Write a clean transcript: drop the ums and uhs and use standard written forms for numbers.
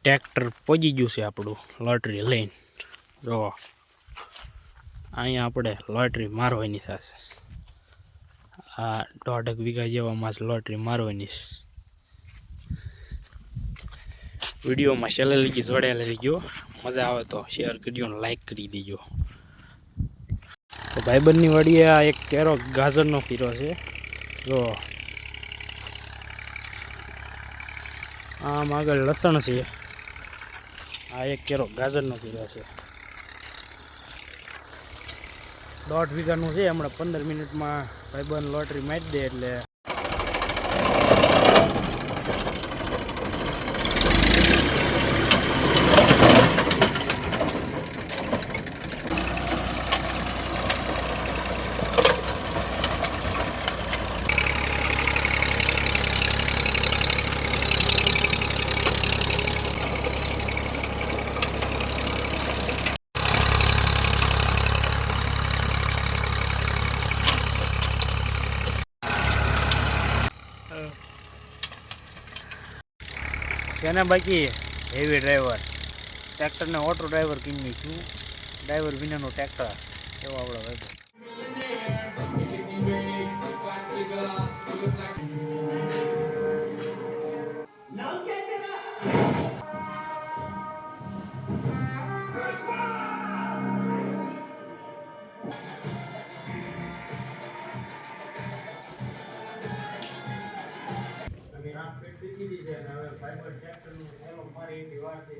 Tractor પહોંચી ગયું છે આપણું લોટરી લઈને. જો અહીંયા આપણે લોટરી મારવાની થશે. આ 1.5 વીઘા જેવામાં લોટરી મારવાની છે. વિડીયોમાં છેલ્લે લગી જોડાયેલા રહેજો. મજા આવે તો શેર કરજો અને લાઈક કરી દેજો. તો ભાઈબંધની વાડીએ આ એક કેરો ગાજરનો કીરો છે. જો આમ આગળ લસણ છે. આ એક કેરો ગાજરનો કીરો છે. 1.5 વીઘાનું છે. હમણાં 15 મિનિટમાં ભાઈબંધ લોટરી મારી દે એટલે છે બાકી હેવી ડ્રાઈવર ટ્રેક્ટરને ઓટો ડ્રાઈવર કિમી છું. ડ્રાઈવર વિનાનું ટ્રેક્ટર એવો આપણો ભાઈ. ફાઈબર ટ્રેક્ટરનું એલો મારી એવી વાત છે.